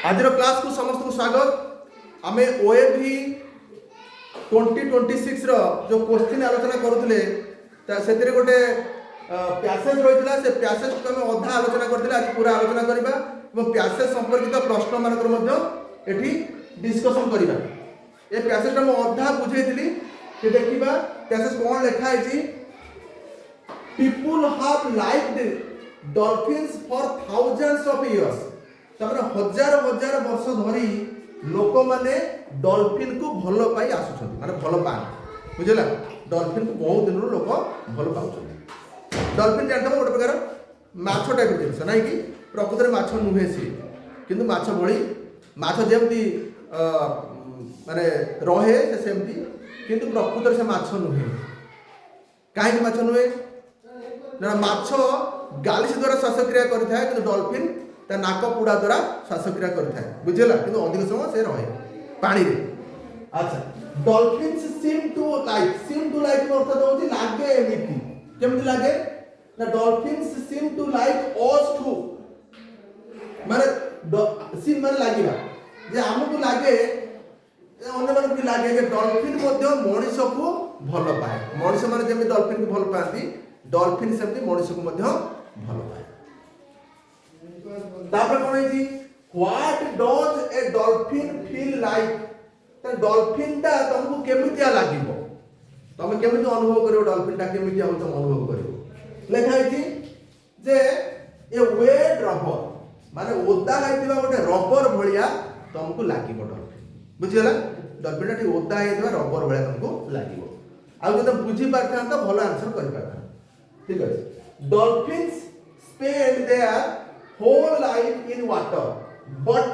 आज क्लास को समस्त को स्वागत। आम ओएवी 2026 जो क्वेश्चन आलोचना करुले से गोटे पैसेज रही से पैसेज को आम अधा आलोचना करते आज पूरा आलोचना करवा पैसेज संपर्कित प्रश्न मानक डिस्कसन करवा। ये पैसेज अधा बुझे कि देखा पैसेज कौन लिखाई। People have liked dolphins for thousands of years. तमरा हजार हजार वर्ष धरी लोक माने डॉल्फिन को भल पाई आसुछंती माने भल पान बुझला। डॉल्फिन को बहुत दिन लोक भल पाउछंती। डॉल्फिन जानता गोटे प्रकार माछ टाइप जिनिस ना कि प्रकृत में माछ नुहे सी किंतु माछ भली माछ जेमती माने रहे से सेमती किंतु प्रकृत से माछ नुहे। कहीं माछ नुहे ना माछ गालिस द्वारा श्वासक्रिया करिथाय किंतु डॉल्फिन ता नाक पुड़ा द्वारा श्वासक्रिया करिथाय बुझला किंतु अधिक समय से रहे पानी रे। अच्छा डॉल्फिन्स सीम टू लाइक अर्थ होची लागे एमिति केमति लागे ना dolphins seem to like us too माने सीम माने लागिबा जे हमकु लागे अन्य मन भी लागे जे डॉल्फिन मध्ये मनुष्य को भल पाए। मनुष्य माने जेमि डॉल्फिन को भल पाती डॉल्फिन सेमति मनुष्य को मध्ये भल पाए। तापर कोन है जी what does a dolphin feel like. त डॉल्फिन ता तुमको केमितिया लागिबो तुम केमिति अनुभव करियो डॉल्फिन ता केमितिया हो तुम अनुभव करियो। लेखा है जे ए वेट रबर माने ओदा हैतिबा गोटे रबर भलिया तुमको लागिबो डॉल्फिन बुझिला। डॉल्फिन ता ओदा हैतिबा रबर भलिया तुमको लागिबो। आ जब तुम बुझी पारथा त भलो आंसर करि पारथा। ठीक है dolphins spend their whole life in water but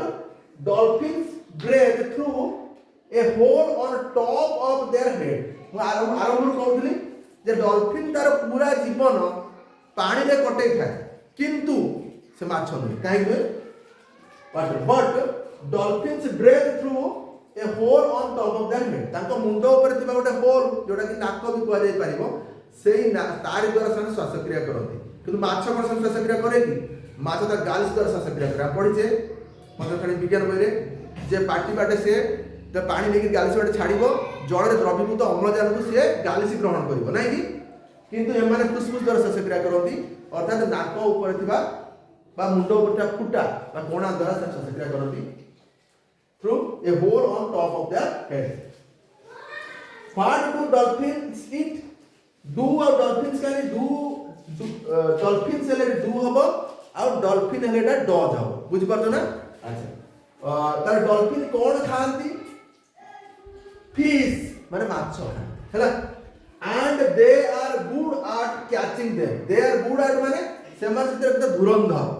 dolphins breathe through a hole on top of their head। मु आरंभ कहउथली जे डॉल्फिन तार पूरा जीवन पानी रे कटै थाए किंतु से माछ नै काहे के but dolphins breathe through a hole on top of their head। तांको मुंडो ऊपर थिबा गोटे होल जोटा कि नाक भी कुआ जाय परिबो सेही तार द्वारा से श्वासक्रिया करथि किंतु माछ कोन श्वासक्रिया करे कि माछ तार गालिस द्वारा श्वासक्रिया करे। पढिछे मतलब खाली विज्ञान बहिरे जे पाटी बाटे से तो पानी लेकिन गालिस बाटे छाड़िबो जल रे द्रवीभूत अम्लजान को से गालिस ग्रहण करिवो नै कि किंतु ए माने फुसफुस द्वारा श्वासक्रिया करथि अर्थात नाक ऊपर थिबा बा मुंडो ऊपर फुटा बा कोणा द्वारा श्वासक्रिया करथि through a hole on top of their head. What do dolphins eat. Do और डॉल्फिन्स कानी डॉल्फिन्स ले डू हबो और डॉल्फिन हेलेटा डज हबो बुझ परछो ना। अच्छा तार डॉल्फिन कोन खांती फिश माने माछ हैला and they are good at catching them. They are good at माने से माने सेते धुरंधर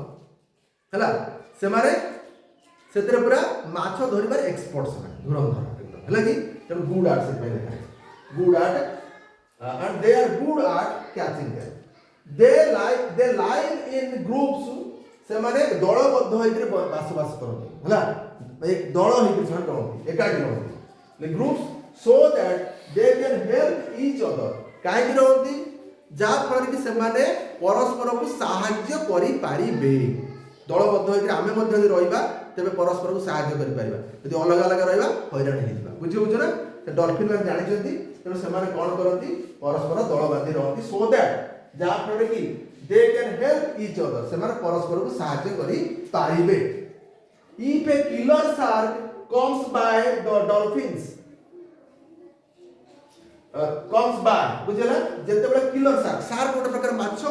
हैला से माने सेते पूरा माछ धरिबार एक्सपर्ट से धुरंधर एकदम हैला कि तब गुड एट से पहले लिखा good at and they are good at catching them। they lie in groups से माने दलबद्ध होइके बसवास करते हला एक दल होइके छन रहते एकाठी रहते ले groups so that they can help each other. काहे कि रहती जा फर कि से माने परस्पर को सहायता करि पारिबे। दलबद्ध होइके आमे मध्ये रहिबा तबे परस्पर को सहायता करि पारिबा यदि अलग अलग रहिबा हैरान हेजिबा बुझियो ना। से डॉल्फिन मान जानि जति तेणु से कौन करती परस्पर दल बांधि रहती सो दैट जहाँ फल कि they can help each other से परस्पर को सहायता करि पारिबे। If a killer shark comes by the dolphins comes by बुझला जते बेला किलर शार्क गोटे प्रकार माछ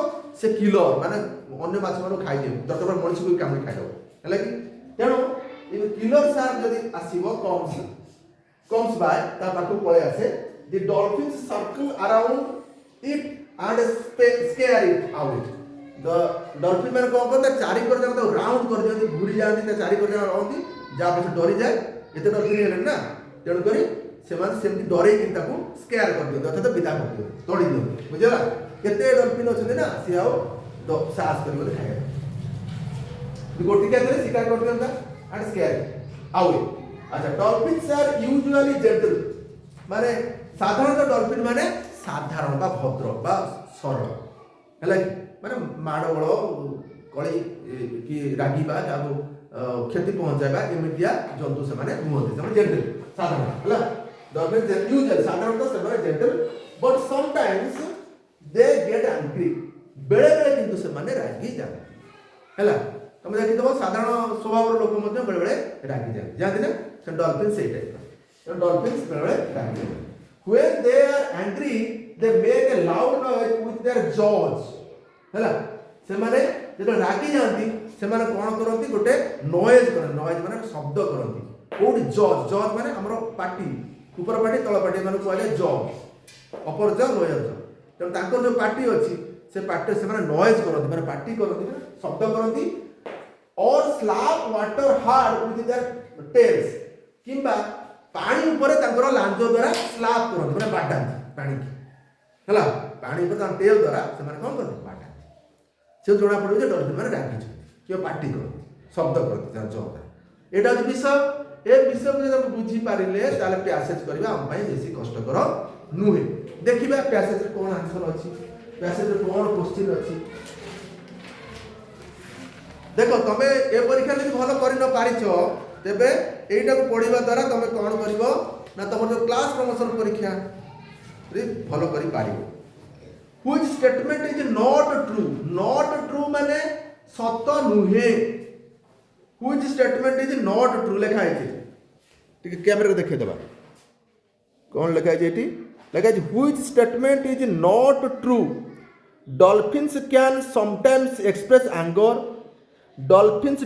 से किलर माने अन्य माछ मानो खाइ दे दरकार मनुष्य को कामि खाइ दो हला कि तेणु इफ किलर शार्क जदी आसीबो comes by ता पाखु पळे आसे the dolphins circle around it and scare it out। the dolphin man को करता चारि कर जन तो राउंड कर दियंती घुरी जाती ता चारि कर जन रहंती जा पछ डरी जाए एते डॉल्फिन हेले ना तेण करी से मान सेमती डरे कि ताको स्केयर कर दियंती अर्थात विदा कर दियंती तोड़ी दियंती बुझला। केते डॉल्फिन अछन ना से आउ साहस करिवो खाए गोटी के करे शिकार कर दियंता एंड स्केयर आउट। अच्छा डॉल्फिन्स आर यूजुअली जेंटल माने साधारण डॉल्फिन माने साधारण बा भद्र बा सरल हैला माने माड़ बळ कळी कि रागीबा जाको क्षति पहुंचाइबा एमितिया जंतु से माने नुहंती से जेंटल साधारण हला डॉल्फिन यूजुअली साधारणतः से माने gentle but sometimes they get angry बेले बेले किंतु से माने रागी जाती हला तुम देखि दबो साधारण स्वभाव लोक मध्ये बेले बेले रागी जाती जानते ना से डॉल्फिन से टाइप डॉल्फिन्स बेले बेले रागी when they are angry they make a loud noise with their jaws हला से माने जेतो रागी जानती से माने कोन करंती गोटे नॉइज माने शब्द करंती कोडी जॉज माने हमरो पाटी ऊपर पाटी तळ पाटी माने कहले जॉज अपर जॉ लोयर जॉ त ताकर जो पाटी अछि से पाटी से माने नॉइज करंती माने पाटी करंती शब्द करंती और slap water hard with their tails किंबा पानी ऊपर ताकर लांजो द्वारा स्लैप करंती माने बाडांती पानी की हला पानी ऊपर तार टेल द्वारा से माने कोन करंती बाडांती से जोड़ा पड़े डॉल्फिन माने रागी कि पार्टी करती शब्द करती जॉब एटा जो विषय ए विषय को जब बुझी पारिले ताले पैसेज करबा हम पई बेसी कष्टकर नुहे देखिबा पैसेज रे कोन आंसर अछि पैसेज रे कोन क्वेश्चन अछि देखो तमे ए परीक्षा जदि भलो करि न पारिछो तेबे एटा को पढिबा द्वारा तमे कोन करिवो ना तमर जो क्लास प्रमोशन परीक्षा रे भलो करि पारिबो which statement is not true माने सत नुहे which statement is not true लेखा है ठीक कैमरा को देखे दबा कौन लिखा है एटी लिखा है which statement is not true dolphins can sometimes express anger dolphins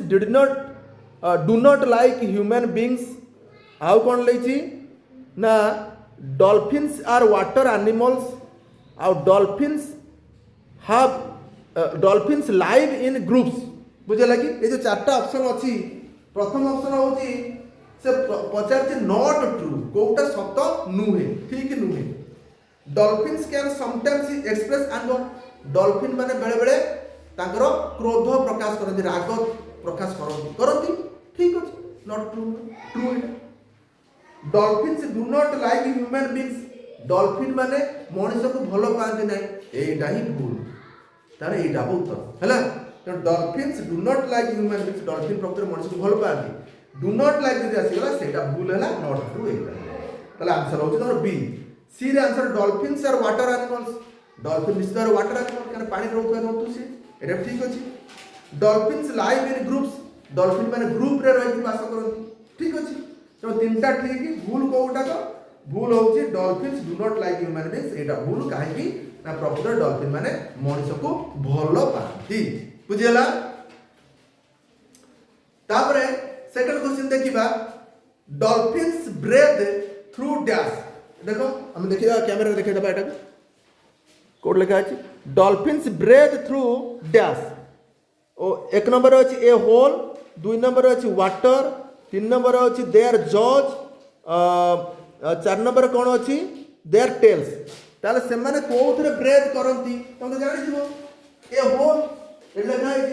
do not like human beings आउ कौन लेछि ना dolphins are water animals और डॉल्फिन्स लाइव इन ग्रुप्स बुझे लगी ये जो चारटा ऑप्शन अछि प्रथम ऑप्शन होची से पचार जे नॉट ट्रू कोटा सत नुहे ठीक नुहे dolphins can sometimes express anger dolphin माने बेले बेले तांकर क्रोध प्रकाश करती राग प्रकाश करती ठीक अछि not true dolphins do not like human beings dolphin माने मनुष्य को भलो पाती ना एटा ही भूल तारे एटा उत्तर हैला तो dolphins do not like human beings dolphin प्रकृति मनुष्य को भलो पाती डू नॉट लाइक जदि आसीगला सेटा भूल हैला नॉट ट्रू एटा ताले आंसर होची तमर बी सी रे answer dolphins are water animals dolphin निश्चित वाटर एनिमल कारण पानी रहउथवा जंतु से एटा ठीक अछि dolphins live in groups dolphin माने ग्रुप रे रहि वास करନ୍ତି ठीक अछि तो तीनटा ठीक भूल कोउटा को भूल होची dolphins do not like human beings एटा भूल काहेकि ना प्रकृत डॉल्फिन माने मनुष्य को भलो पाती बुझियला तापरे सेकंड क्वेश्चन देखिबा डॉल्फिन्स ब्रेथ थ्रू डैश देखो हम देखिबा कैमरा रे देखिबा एटा कोड लिखा अछि डॉल्फिन्स ब्रेथ थ्रू डैश ओ एक नंबर अछि ए होल दुई नंबर अछि वाटर तीन नंबर अछि देयर जॉज चार नंबर कौन अच्छी देयर टेल्स ताले से माने कोथरे ब्रेथ करंती तुम जानि दिबो ए होल ए लिखा है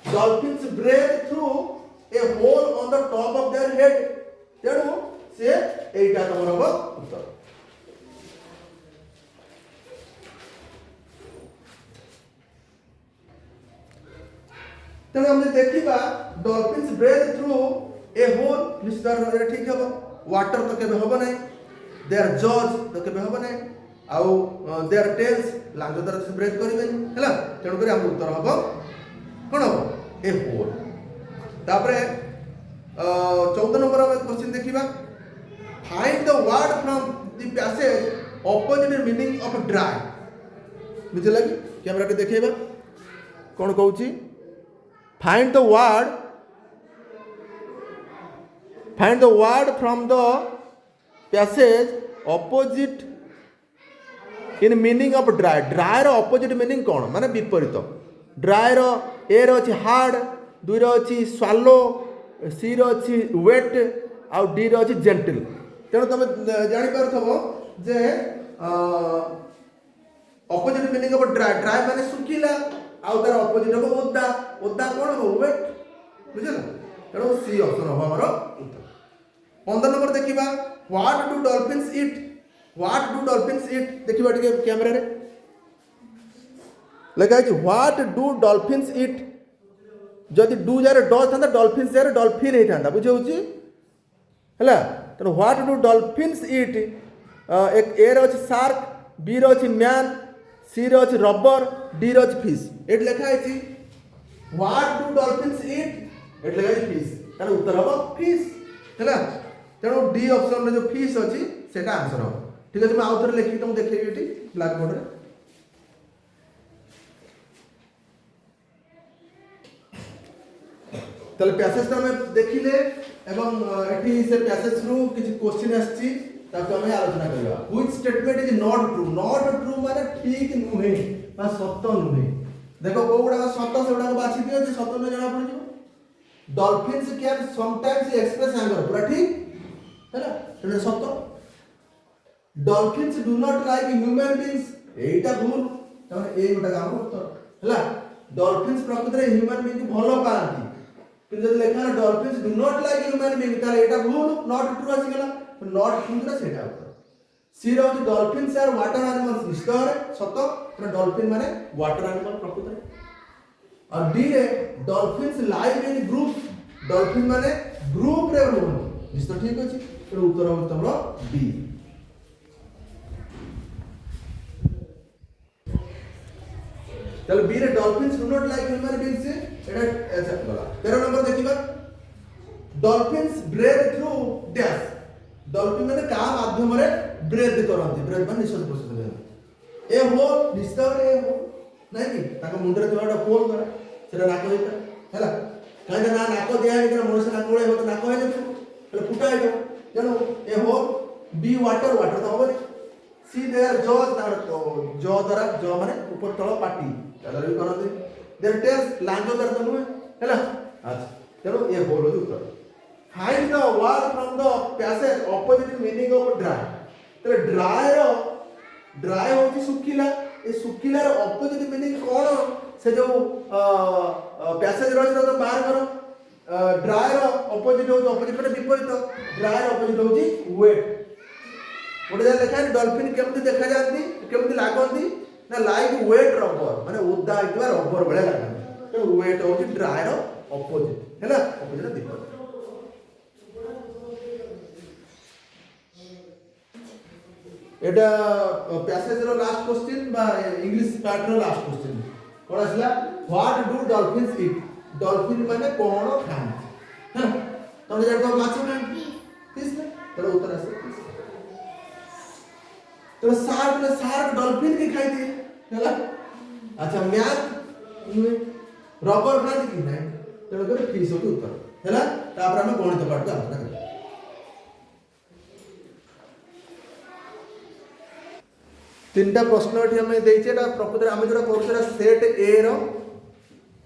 dolphins breathe through a hole on the top of their head तेणु से एटा तमर हो उत्तर तेणु हम देखिबा dolphins breathe through a hole निश्चित ठीक है वाटर तो केबे होबो नै देयर जॉज तो केबे होबो नै आउ देयर टेल्स लांग द्वारा से ब्रेथ करिबे हैला तेणु करी हम उत्तर होबो कोन होबो ए होल तापरे 14 नंबर में क्वेश्चन देखिबा find the word from the passage opposite meaning of dry बुझे लगी कैमरा के देखैबा कोन कहूची find the word from the passage opposite in meaning of dry रो opposite meaning कौन माने विपरीत ड्राई रो ए रो अछि हार्ड दुई रो अछि स्वालो सी रो अछि वेट आउ डी रो अछि जेंटल तेणु तुम जानि पारथबो जे opposite meaning of dry माने सुखिला आउ तार opposite हो ओदा कौन हो वेट बुझला तेणु सी ऑप्शन हो हमर उत्तर 15 नंबर देखिबा व्हाट डू डॉल्फिन्स ईट देखिबा टिके कैमरा रे लगा है व्हाट डू डॉल्फिन्स ईट जदि डू जारे डज था डॉल्फिन जारे डॉल्फिन ही था बुझे है तेणु व्हाट डू डॉल्फिन्स इट एक ए रे अच्छी शार्क बी रे अच्छी मैन सी रे अच्छी रबर डी रे अच्छी फिश ये लिखाई व्हाट डू डॉल्फिन्स इट ये लिखाई फिश तेणु उत्तर हम फिश है तेणु डी ऑप्शन में जो फिश अच्छी से आंसर हम ठीक है। मैं आउ थे लिखिक तुमको देखिए ये ब्लैक बोर्ड में ताले पैसेज में देखिले एवं एठी से पैसेज रु किछि क्वेश्चन आछि ताको हम आलोचना करबा which statement is not true माने ठीक नुहे बा सत्य नुहे देखो कोउडा सत्य से उडा बाछि दियो जे सत्य न जाना पड़ जिवो dolphins can sometimes express anger पूरा ठीक है ना एटा सत्य dolphins do not like human beings एटा भूल तने ए गोटा काम उत्तर हैला डॉल्फिन्स प्रकृति रे ह्यूमन बीइंग भलो पाती किंतु जब लिखा है dolphins do not like human being ताले एटा भूल नॉट ट्रू आसी गला नॉट ट्रू रे सेटा उत्तर सी रो डॉल्फिन्स आर वाटर एनिमल्स निश्चय सत्य तो डॉल्फिन माने वाटर एनिमल प्रकृति रे और डी रे dolphins live in group dolphin माने ग्रुप रे रहन निश्चय ठीक अछि तो उत्तर हो तमरो डी चलो बी रे dolphins do not like human beings एटा ऐसा बोला 13 नंबर देखिबा dolphins breathe through dash dolphin माने का माध्यम रे ब्रेथ करंती ब्रेथ माने निश्वास प्रश्वास ए हो निश्चय ए हो नाही कि ताको मुंडरे तोडा होल करा सेटा नाको हेता हैला काहे ना नाको दिया है कि मनुष्य नाको रे हो तो नाको हे तो फुटा है जनो ए हो बी वाटर वाटर तो होबे सी देयर जॉ तार तो जॉ द्वारा जॉ माने ऊपर तळ पाटी ताला भी करंती देयर टेल्स लांजो कर तो नुहे हैला अच्छा चलो ये बोलो उत्तर find the word from the passage opposite meaning of dry तो ड्राई होची सुखिला ए सुखिला रो ऑपोजिट मीनिंग कोन से जो पैसेज रच तो बाहर करो ड्राई रो ऑपोजिट हो ऑपोजिट माने विपरीत ड्राई रो ऑपोजिट होची वेट गोटे जगह लिखा है डॉल्फिन केमती देखा जाती केमती लागती ना लाइक वेट रबर माने उदा होइतबा रबर बळे लागती तो वेट होची ड्राई रो ऑपोजिट है ना ऑपोजिट देखो एटा पैसेज रो लास्ट क्वेश्चन बा इंग्लिश पार्ट रो लास्ट क्वेश्चन कोन आसला what do dolphins eat dolphin माने कोन खान हां तने जातो माछ खान फिश ना तो उत्तर आसे तो शार्क डॉल्फिन के खाई दिए हैला अच्छा म्यान रबर खाती कि नहीं तेणु कर फिश होती उत्तर हैला तापर हम गणित पाठ को आलोचना करिया तीनटा प्रश्न एठी हम देइछे एटा प्रकृति हम जोरा करछरा सेट ए रो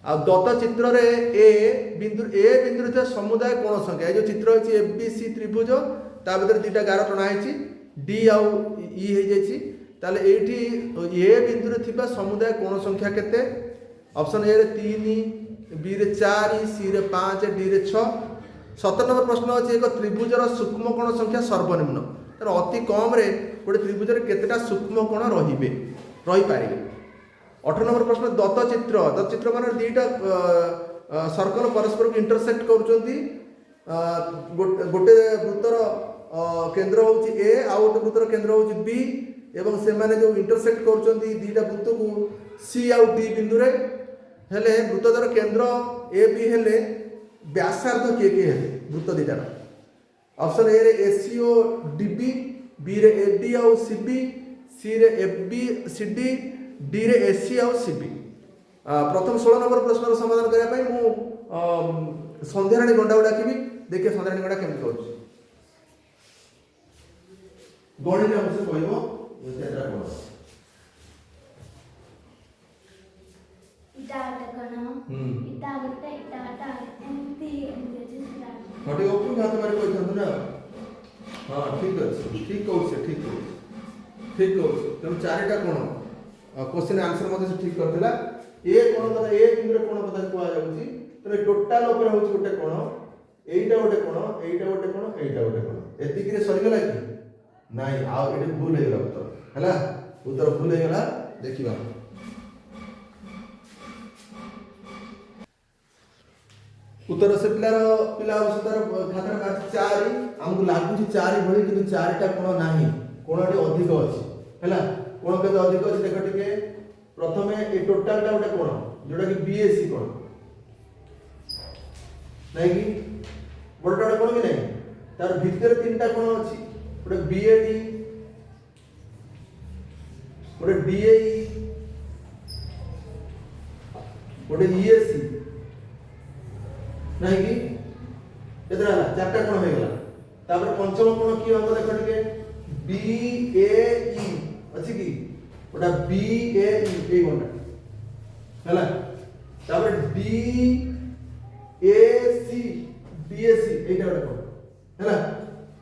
आ दत्त चित्र रे ए बिंदु थे समुदाय कोण संख्या जो चित्र होची एबीसी त्रिभुज ता भीतर दुटा गार टणा हेची डी आउ ई हे जेची ताले एठी ए बिंदु रे थिबा समुदाय कोण संख्या केते ऑप्शन ए रे 3 बी रे 4 सी रे 5 डी रे 6 17 नंबर प्रश्न अछि एक त्रिभुजर सूक्ष्म कोण संख्या सर्वनिम्न तर अति कम रे गोटे त्रिभुजर केतेटा सूक्ष्म कोण रहिबे रहि पारिबे 18 नंबर प्रश्न दत्त चित्र माने दुटा सर्कल परस्पर को इंटरसेक्ट करूचंती गोटे वृत्तर केंद्र होची ए आ गोटे वृत्तर केंद्र होची बी एवं से माने जो इंटरसेक्ट करूचंती दुटा वृत्त को सी आ डी बिंदु रे हेले वृत्तर केंद्र ए बी हेले व्यासार्ध के हेले वृत्त दुटा ऑप्शन ए रे एसीओ डीबी बी रे एडी आ सीबी सी रे एफबी सीडी डी रे एसी आ सीबी प्रथम 16 नंबर प्रश्न रो समाधान करिया पई मु संध्याराणी गंडा डाकिबी देखिए संध्याराणी गंडा केमति करूछ गणित हमसे कहबो एटा कोन इटा कोन इटा गते इटा एमती जेसिला हटे ओपन हाथ मारी कोइ थंदु ना हां ठीक अछि ठीक कहू तुम चारिटा कोन क्वेश्चन आंसर मते से ठीक करथिला ए कोन पता ए बिंदु रे कोन पता कुआ जाउची तरे टोटल ऊपर होउची गोटे कोन एइटा गोटे कोन एइटा गोटे कोन एइटा गोटे कोन एतिक रे सरी गेला कि नाही आ एटे भूल हे गेला उत्तर हैला उत्तर भूल हे गेला देखिबा उत्तर से पिला तार खातार बाकी 4 आमको लागुची 4 भली किंतु 4टा कोण नाही कोणटी अधिक अछि हैला कोण केते अधिक अछि देख टिके प्रथमे ए टोटलटा गोटे कोण जोटा कि बीएसी कोण नाही कि बड़टा कोण कि नाही तार भीतर 3टा कोण अछि गोटे बीएडी गोटे डीएई गोटे ईएसी नहीं कि केतरा हला 4टा कोण हो गेला तापर पंचम कोण की हम देख टिके बीएई अछि कि ओटा बीएई ए कोणटा हला तापर डीएसी डीएसी एटा ओटा कोण हला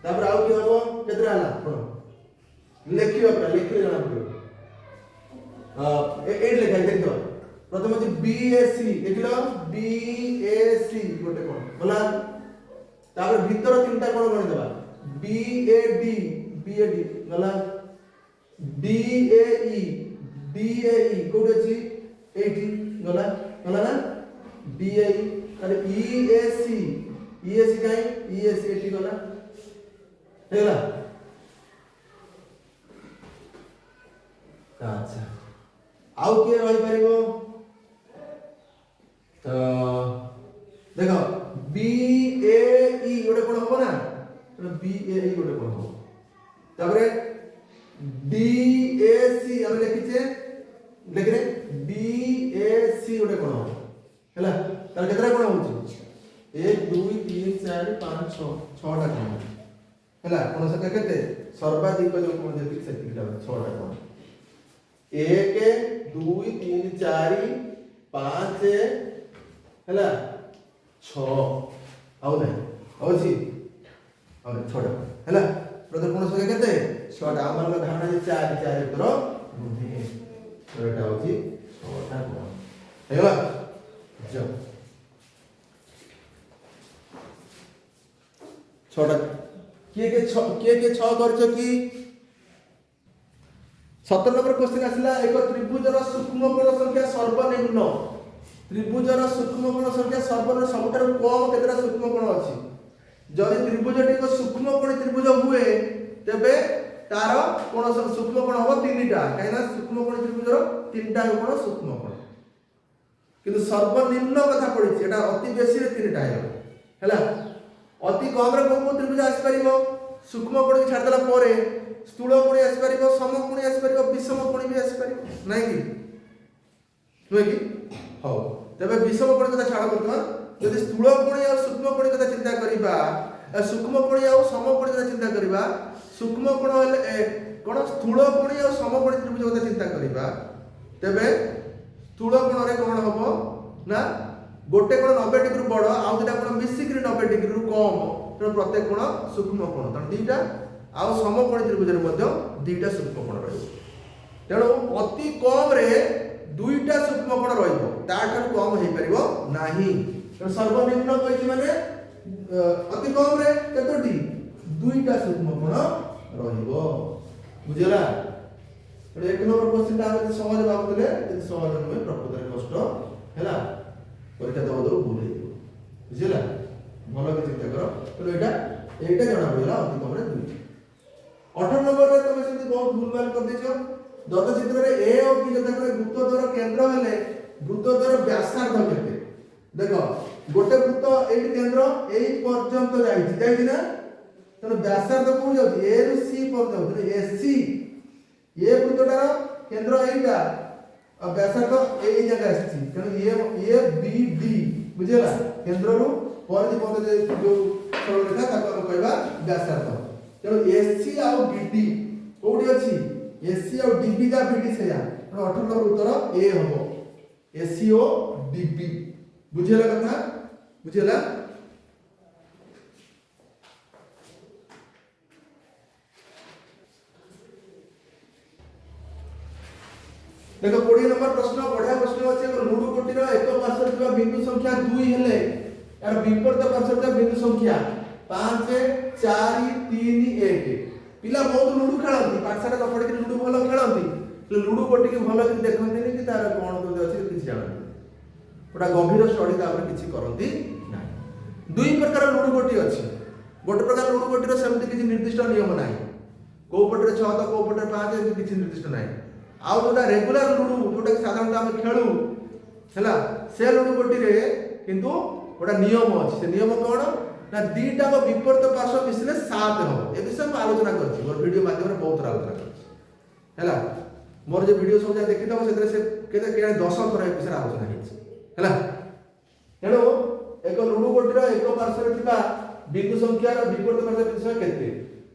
तापर आउ की हबो केतरा हला कोण लिखियो अपना लिखि जाना पड़ियो ए लिखा देखियो प्रथम अछि बीएसी देखिलो बीएसी गोटे कोण बोला तापर भीतर 3टा कोण गଣି देबा बीएडी बीएडी बोला डीएई डीएई कोड अछि एटी बोला बोला ना डीएई अरे ईएसी ईएसी काई ईएसी एटी बोला हेला अच्छा आउ के रहि परिबो देखो बीएई गोटे कोण हो ना बीएई गोटे कोण हो तापरे डीएसी हम लिखिचे देखरे डीएसी गोटे कोण हो हैला तार केतरा कोण होची 1 2 3 4 5 6 6टा कोण हैला कोण संख्या केते सर्वाधिक जो कोण जेति सेतिटा 6टा कोण 1 2 3 4 5 हैला 6 आउ नै आउची आउ 6टा हैला प्रथम कोण संख्या केते 6टा हमर धारणा जे 4 4 उत्तर बुद्धि एटा होची 6टा कोण हैला जो 6टा के 6 करछो कि 17 नंबर क्वेश्चन आसिला एक त्रिभुजर सूक्ष्म कोण संख्या सर्वनिम्न त्रिभुजर सूक्ष्म कोण संख्या सर्वनिम्न सबठारु कम केतरा सूक्ष्म कोण अछि जदि त्रिभुजटी को सूक्ष्म कोण त्रिभुज हुए तबे तार कोण सूक्ष्म कोण हो 3टा काइना सूक्ष्म कोण त्रिभुजर 3टा कोण सूक्ष्म कोण किंतु सर्वनिम्न कथा पडिछि एटा अति बेसी रे 3टा हैला अति कम रे कोन त्रिभुज आसी परिबो सूक्ष्म कोण छाड़ देला परे स्थूल कोण आसी परिबो सम कोण आसी परिबो विषम कोण भी आसी परिबो नै कि होय कि हो तबे विषम कोण कथा छाड़ करतमा यदि स्थूल कोण या सूक्ष्म कोण कथा चिंता करिबा सूक्ष्म कोण या सम कोण कथा चिंता करिबा सूक्ष्म कोण हेले कोण स्थूल कोण या सम कोण त्रिभुज कथा चिंता करिबा तबे स्थूल कोण रे कोण हबो ना गोटे कोण 90 डिग्री बड़ आउ दुटा कोण मिसिकरी 90 डिग्री रु कम तो प्रत्येक कोण सूक्ष्म कोण त दीटा आउ सम कोण त्रिभुज रे मध्ये दीटा सूक्ष्म कोण रहइबो तेणु अति कम रे दुईटा सूक्ष्म कोण रहइबो ताठार कम हेइ परिबो नाही तो सर्वनिम्न कहिछि माने अति कम रे केतोटी दुईटा सूक्ष्म कोण रहइबो बुझला तो एक नंबर क्वेश्चन ता हम सहज भाबुतले यदि सहज नुहे प्रकृत रे कष्ट हैला परीक्षा दबदो भूल हेइबो बुझला भलो के चिंता करो तो एटा जणा पड़ला अति कम रे दुईटा 18 नंबर रे तमे सेति बहुत भूलभाल कर देछो दत्त चित्र रे ए और बी जता करे वृत्तद्वार केंद्र हेले वृत्तद्वार व्यासार्ध केते देखो गोटे वृत्त एई केंद्र एई पर्यंत जाईछि ना तने व्यासार्ध कोन जाउछि ए रु सी पर्यंत एसी ए वृत्तटार केंद्र एईटा और व्यासार्ध एई जगह आछि तने ए बी डी बुझला केंद्र रु परिधि पर्यंत जो सरल रेखा ताको हम कहबा व्यासार्ध तेणु एसी आ बीडी कोडी अछि एसी और डीबी जा बीडी सेया 18 नंबर उत्तर ए हबो एसी ओ डीबी बुझेला कथा बुझेला देखो 20 नंबर प्रश्न बढ़िया प्रश्न अछि लुडु कोटीर एक पार्श्व थिबा बिंदु संख्या 2 हेले यार विपरीत पार्श्व थिबा बिंदु संख्या 5 4 3 1 पिला बहुत लुडु खेलती पाठशाला न पढ़ी लुडु भलो खेलती लुडु कोटी के भलो कि देखंती नि कि तार कोन तो अछि किछि जानती ओटा गंभीर स्टडी तापर किछि करंती नाही दुई प्रकार लुडु गोटी अच्छी गोटे प्रकार लुडु गोटी सेमती किसी निर्दिष्ट नियम ना कौ पटे 6 तो कौ पटे 5 एमती किसी निर्दिष्ट ना आउ जोटा रेगुलर लुडु जोटा साधारणतः आम खेलु है से लुडु गोटी रे किंतु गोटा नियम अच्छी से नियम कौन ना दीटा विपरीत पार्श्व मिसले 7 हम ए विषय में आलोचना करछि मोर वीडियो माध्यम बहुत आलोचना करछि है मोर जो वीडियो सब देखि दबो से केते 10 थर ए विषय आलोचना हेछि है तेणु एक लुडु गोटीर एक पार्श्व थिबा बिंदु संख्यार विपरीत पार्श्व विषय केते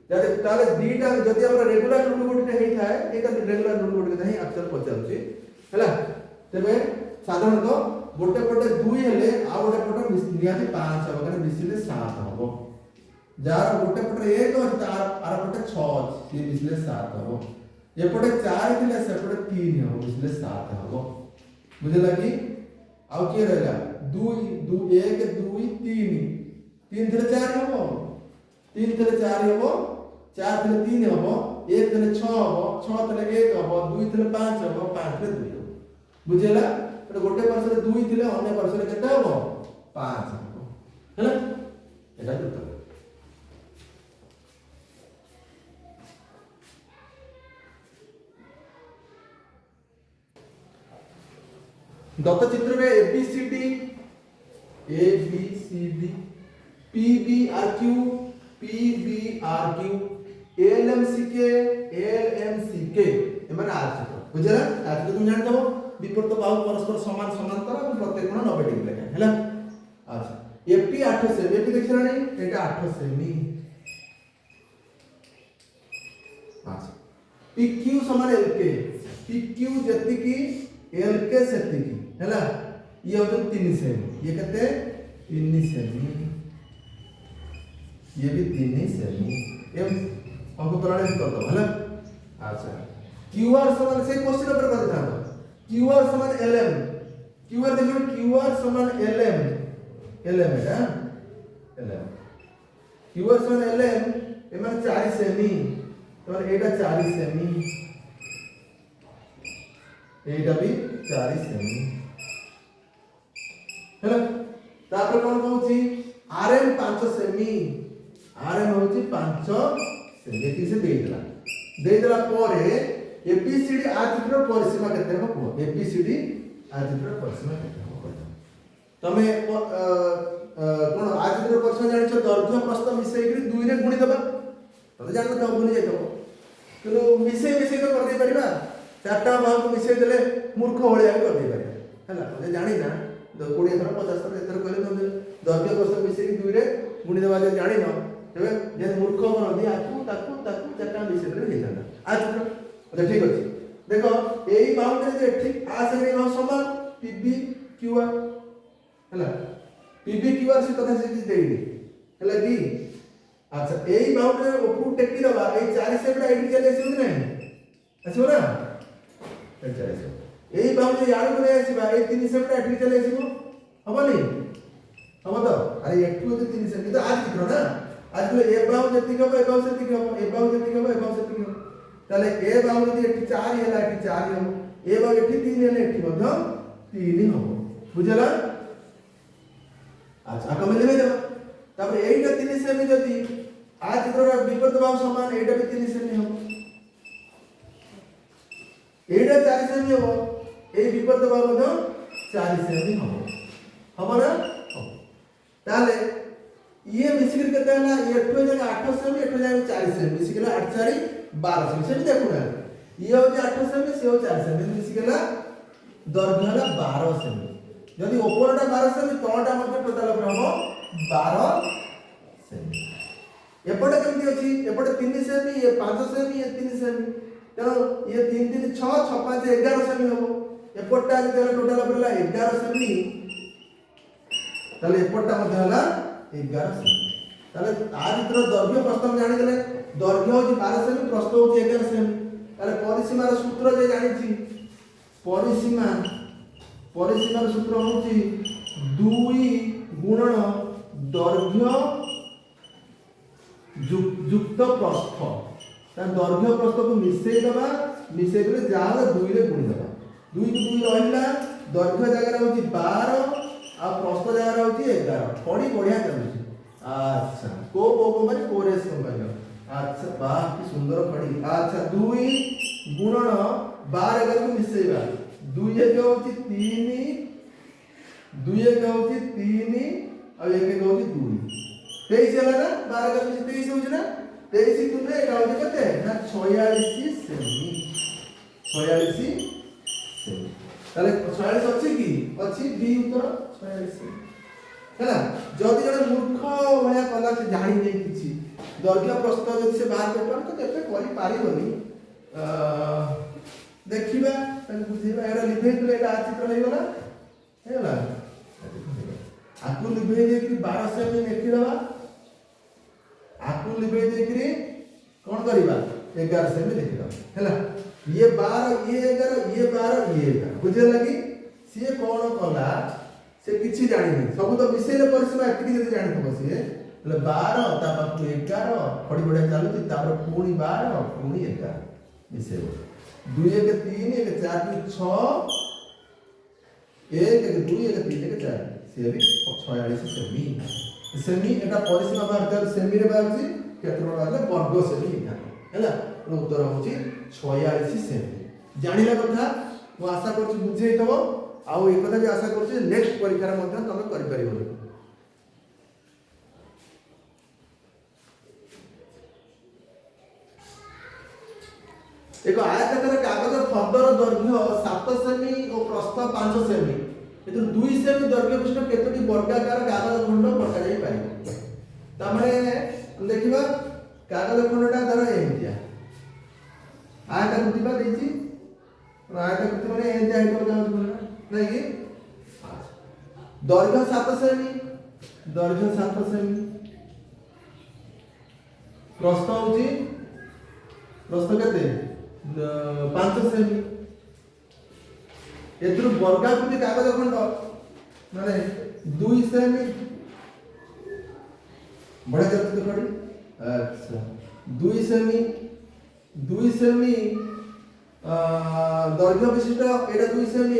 जाते ताले दीटा जदि हमर रेगुलर लुडु गोटी हेई थाए एटा रेगुलर लुडु गोटी कथा ही एक्चुअल पचाउछि हैला तबे साधारणतः गोटे पटे 2 हेले आ गोटे पटे निहाती 5 हो कारण मिसिले 7 हो जार गोटे पटे 1 और तार आर पटे 6 ये मिसिले 7 हो ये पटे 4 थिले से पटे 3 हो मिसिले 7 हो बुझला कि आउ के रहला 2 2 1 2 3 3 थिले 4 हो 3 थिले 4 हो 4 थिले 3 हो 1 थिले 6 हो 6 थिले 1 हो 2 थिले 5 हो 5 थिले 2 हो बुझला तो गोटे पार्श्व 2 थिले अन्य पार्श्व केते हो 5 हो हैला एटा उत्तर दत्त चित्र में ABCD PBRQ LMCK एमाने आर चित्र बुझला आर चित्र तुम जान दबो विपरीत बाहु परस्पर समान समांतर और प्रत्येक कोण 90 डिग्री लेखा हैला अच्छा FP 8 सेमी एटी देखिरा नहीं एटा 8 सेमी अच्छा PQ समान LK PQ जति की LK सेति की हैला ये हो 3 सेमी ये कहते 3 सेमी ये भी 3 सेमी एम हमको प्रणाली कर दो हैला अच्छा QR समान से क्वेश्चन पर कर देता QR समान LM QR देखो QR समान LM LM है LM QR समान LM एमन 4 सेमी तो एटा 4 सेमी एटा भी 4 सेमी हैला तापर कोन कहूची RM 5 सेमी RM होची 5 सेमी से देला परे ABCD आ चित्र परिसीमा केते हो ABCD आ चित्र परिसीमा केते हो तमे कोन आ चित्र परिसीमा जानिछ दैर्घ्य प्रस्थ मिसै कि 2 रे गुणी दबा तते जान त भूली जाइतो किलो मिसै तो कर दे परिबा चारटा भाग मिसै देले मूर्ख होलिया कर दे परिबा हैला जे जानि ना 20 थर 50 थर एतर कहले तमे दैर्घ्य प्रस्थ मिसै कि 2 रे गुणी दबा जे जानि न तबे जे मूर्ख बनदी आकु ताकु चारटा मिसै देले हेता आ चित्र अच्छा ठीक अछि देखो एई बाउंड्री जे ठीक आ संगे बाउ समान PB QR हैला PB QR से कथा से देइनी हैला कि अच्छा एई बाउंड्री ओपु टेकी दबा एई 4 सेपड़ा एडी चले आसी नै आसीबो ना ए 4 से एई बाउंड्री यार को आसीबा एई 3 सेपड़ा एडी चले आसीबो हबो नै हबो तो अरे एठु तो 3 से तो आज चित्र ना आज तो ए बाउ जति कबो ए बाउ जति कबो ए बाउ जति कबो ए बाउ जति कबो ताले ए बाउ जति एठी 4 हैला एठी 4 हम ए बाउ एठी 3 हैला एठी मध्य 3 हम बुझला अच्छा कम लेबे देबा तापर एटा 3 सेमी जति आ चित्रर विपरीत बाहु समान एटा भी 3 सेमी हम एटा 4 सेमी हो ए विपरीत बाहु मध्य 4 सेमी हम ना ताले ये मिसिकर केते ना एठो जगह 8 सेमी एठो जगह 4 सेमी मिसिकला 8 4 12 सेमी से देखो ना ये हो 8 सेमी से हो 4 सेमी मिसिकला दैर्घ्य हला 12 सेमी यदि ऊपरटा 12 सेमी तळटा मध्य टोटल पर हम 12 सेमी एपटे केमती अछि एपटे 3 सेमी ये 5 सेमी ये 3 सेमी तेनो ये 3 3 6 6 5 11 सेमी हो एपटा जे टोटल पर 11 सेमी ताले एपटा मध्य हला 11 सेमी ताले आ चित्र दैर्घ्य प्रस्थ हम जानि गेले दैर्घ्य होची 12 सेमी प्रस्थ होची 11 सेमी ताले परिसीमार सूत्र जे जानिछि परिसीमार सूत्र होची 2 गुणन दैर्घ्य युक्त प्रस्थ ता दैर्घ्य प्रस्थ को मिसै देले जाले 2 रे गुणी दबा 2 को 2 रहिला दैर्घ्य जगह होची 12 आ प्रस्थ जगह होची 11 खड़ी बढ़िया चलुची। अच्छा को कंपनी कोरेस कंपनी। अच्छा वाह कि सुंदर खड़ी। अच्छा 2 गुणन 12 11 को मिसेइबा 2 1 होची 3 2 1 होची 3 और 1 1 होची 2 23 ହେଲା ନା 12 11 23 होची ना 23 तुमने एटा होची केते ना 46 सेमी 46 सेमी ताले 46 अछि की अछि बी उत्तर 46 ହେଲା जदि जने मूर्ख भया कला से जानि नै किछि दैर्घ्य प्रस्थ जदि से बाहर कर तो केते करि पारिबनी देखिबा तने बुझिबा एरा लिभे तो एटा चित्र नै गला हैला आकु लिभे दे कि 12 सेमी लेखि दबा आकु लिभे दे कि कोन करिबा 11 सेमी लेखि दबा हैला ये 12 ये 11 ये 12 ये 11 बुझे लगी सिए कोन कला से किछि जानि नै सब तो विषय परिसीमा एति जदि जानि थबो सिए ले 12 ता पाखु 11 खड़ी बडा चालुची तापर पुणी 12 पुणी 11 विषय 2 1 3 1 4 2 6 1 1 2 1 3 1 4 से भी 46 सेमी सेमी एटा परिसीमा बाहर सेमी रे बाहरची क्षेत्रफल बाहर वर्ग सेमी हैला उत्तर होची 46 सेमी जानिला कथा मु आशा करछु बुझै थबो आउ एक कथा भी आशा करछु नेक्स्ट परीक्षा रे मध्ये तमे करि परिबो। एक आयताकार कागज फर्दर दैर्घ्य 7 सेमी और प्रस्थ 5 सेमी एतु 2 सेमी दैर्घ्य विशिष्ट केतोटी वर्गाकार कागज खंड पका जाई पारिबो तामरे देखिबा कागज खंडटा धर एमितिया आयताकृति बा देछि आयताकृति माने एमिति आइटम कागज खंड नै कि दैर्घ्य 7 सेमी प्रस्थ होची प्रस्थ केते 5 सेमी एथुर वर्गाकृति कागज खंड माने 2 सेमी बड़ा जल्दी खड़ी। अच्छा 2 सेमी दैर्घ्य विशिष्ट एटा 2 सेमी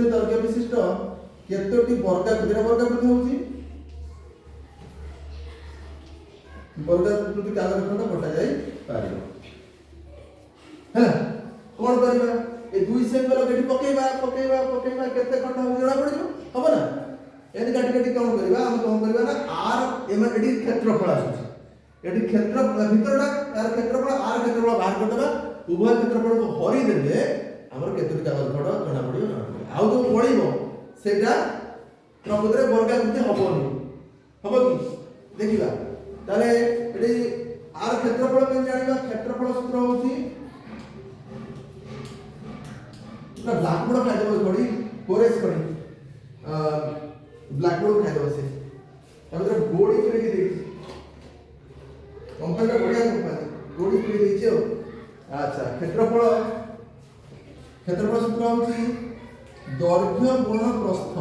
दैर्घ्य विशिष्ट केतोटी वर्गाकृति होची वर्गाकृति कागज खंड बटा जाई पारिबो हैला कोन करबा ए 2 सेमी वाला केटी पकेबा केते खंड हो जणा पड़िबो हबो ना एनी काटी कोन करबा हम कोन करबा ना आर एम एडी क्षेत्रफल आसुची एडी क्षेत्र भीतरटा तार क्षेत्रफल आर क्षेत्रफल बाहर करदबा उभय क्षेत्रफल को हरि देले हमर केतोटी कागज खंड जणा पड़िबो आउ जो पड़िबो सेटा प्रकृତରେ वर्गाकृति हबोनी हबो कि देखिबा ताले एडी आर क्षेत्रफल के जानिबा क्षेत्रफल सूत्र होची ना ब्लैकबोर्ड खाइ देबो थोड़ी कोरेस करी ब्लैकबोर्ड खाइ देबो से तबरे गोडी करे के देखि कंपनी बढ़िया कंपनी गोडी करे देछो। अच्छा क्षेत्रफल सूत्र होची दैर्घ्य गुणन प्रस्थ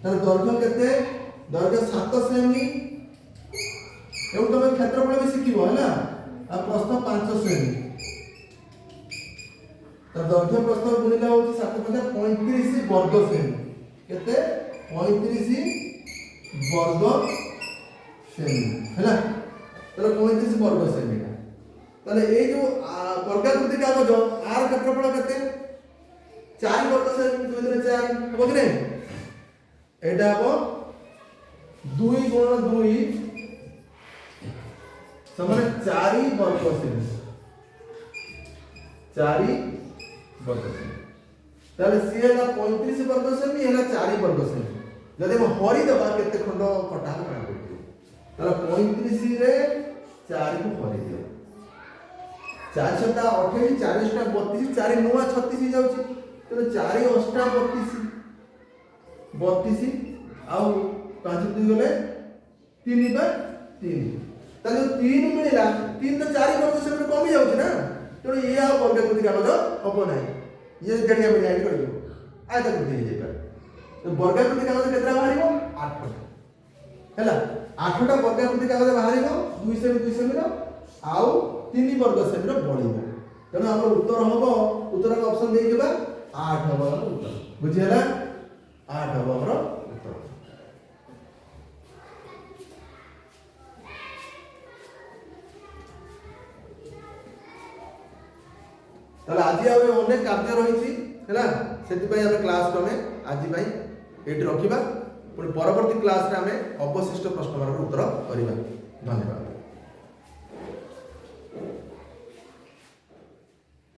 तार दैर्घ्य केते दैर्घ्य 7 सेमी एउ तमे क्षेत्रफल भी सिखिबो हैला आ प्रस्थ 5 सेमी तार दैर्घ्य प्रस्थ गुणिला होची 7 × 35 वर्ग सेमी केते 35 वर्ग सेमी हैला ताले 35 वर्ग सेमी ताले ए जो वर्गाकृति कागज आर क्षेत्रफल केते 4 वर्ग सेमी 2 × 4 हो कि नहीं एटा हो 2 × 2 समान 4 वर्ग सेमी 4 वर्ग सेमी ताले सी है 35 वर्ग सेमी है 4 वर्ग सेमी जदि हम हरि दबा केते खंड कटा हो काट दियो ताले 35 रे 4 को हरि दियो 4 7 28 4 8 32 4 9 36 जाउची तो 4 8 32 आउ 5 2 गले 3 बाय 3 ताले 3 मिलला 3 तो 4 वर्ग सेमी कमी जाउची ना तो ये आ वर्गाकृति कागज हबो नाही ये जड़ी हम ऐड कर दो आयताकृति हे जाय तो वर्गाकृति कागज केतरा बाहरिबो 8 हैला 8टा वर्गाकृति कागज बाहरिबो 2 सेमी रो आउ 3 वर्ग सेमी रो बढिबो तेनो हमर उत्तर हबो उत्तर का ऑप्शन देइ देबा 8 हबो हमर उत्तर बुझियला 8 हबो हमर उत्तर ताले आज आवे अनेक कार्य रही हैला सेति पई हमें क्लास को हमें आज पई एठी रखिबा पुणी परवर्ती क्लास रे हमें अवशिष्ट प्रश्न उत्तर करिबा धन्यवाद।